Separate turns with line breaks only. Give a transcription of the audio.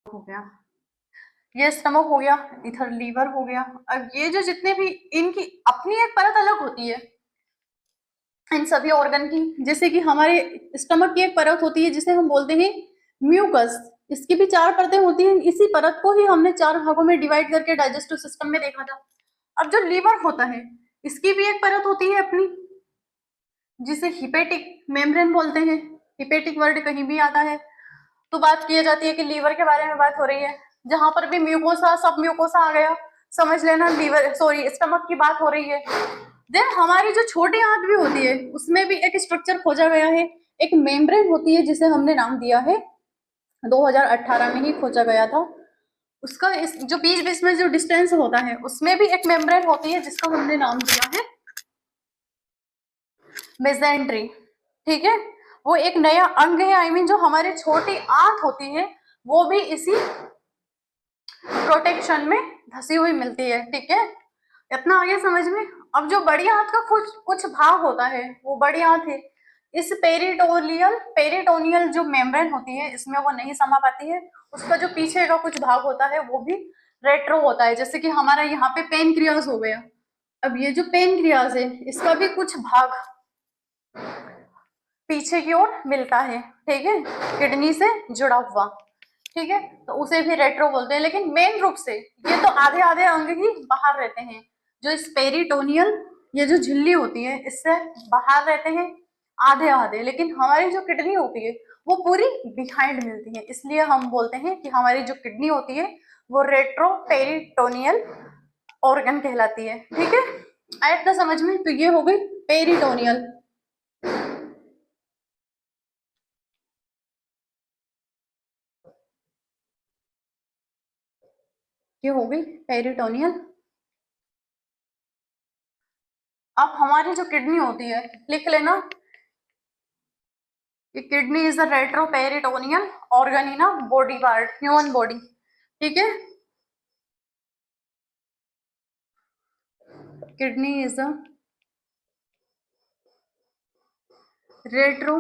हो गया, ये स्टमक हो गया, इधर लीवर हो गया। अब ये जो जितने भी इनकी अपनी एक परत अलग होती है इन सभी ऑर्गन की। जैसे कि हमारे स्टमक की एक परत होती है जिसे हम बोलते हैं म्यूकस। इसकी भी 4 परतें होती हैं। इसी परत को ही हमने 4 भागों में डिवाइड करके डाइजेस्टिव सिस्टम में देखा था। अब जो लीवर होता है इसकी भी एक परत होती है अपनी, जिसे हिपेटिक मेम्ब्रेन बोलते हैं। हिपेटिक वर्ड कहीं भी आता है तो बात की जाती है कि लीवर के बारे में बात हो रही है। जहां पर भी म्यूकोसा, सब म्यूकोसा आ गया, समझ लेना लीवर सॉरी स्टमक की बात हो रही है। देन हमारी जो छोटी आंत भी होती है उसमें भी एक स्ट्रक्चर खोजा गया है, एक मेम्ब्रेन होती है जिसे हमने नाम दिया है 2018 में ही खोजा गया था। उसका इस जो बीच बीच में जो डिस्टेंस होता है उसमें भी एक मेम्ब्रेन होती है जिसका हमने नाम दिया है मेसेंट्री। ठीक है, वो एक नया अंग है। आई मीन जो हमारी छोटी आंत होती है वो भी इसी प्रोटेक्शन में धसी हुई मिलती है। ठीक है, इतना आगे समझ में। अब जो बड़ी आंत का कुछ कुछ भाग होता है वो बड़ी आंत है। इस पेरिटोनियल जो मेम्ब्रेन होती है इसमें वो नहीं समा पाती है। उसका जो पीछे का कुछ भाग होता है वो भी रेट्रो होता है। जैसे कि हमारा यहाँ पे पेनक्रियास हो गया। अब ये जो पेनक्रियास है इसका भी कुछ भाग पीछे की ओर मिलता है। ठीक है, किडनी से जुड़ा हुआ। ठीक है, तो उसे भी रेट्रो बोलते हैं। लेकिन मेन रूप से ये तो आधे आधे अंग ही बाहर रहते हैं। जो इस पेरिटोनियल ये जो झिल्ली होती है इससे बाहर रहते हैं आधे आधे। लेकिन हमारी जो किडनी होती है वो पूरी बिहाइंड मिलती है। इसलिए हम बोलते हैं कि हमारी जो किडनी होती है वो रेट्रो पेरिटोनियल ऑर्गन कहलाती है। ठीक है, आया तो समझ में। तो ये हो गई पेरिटोनियल। ये हो गई पेरिटोनियल। अब हमारी जो किडनी होती है लिख लेना कि kidney is the retroperitoneal organ in a body part, human body. ठीक है, किडनी इज द रेट्रो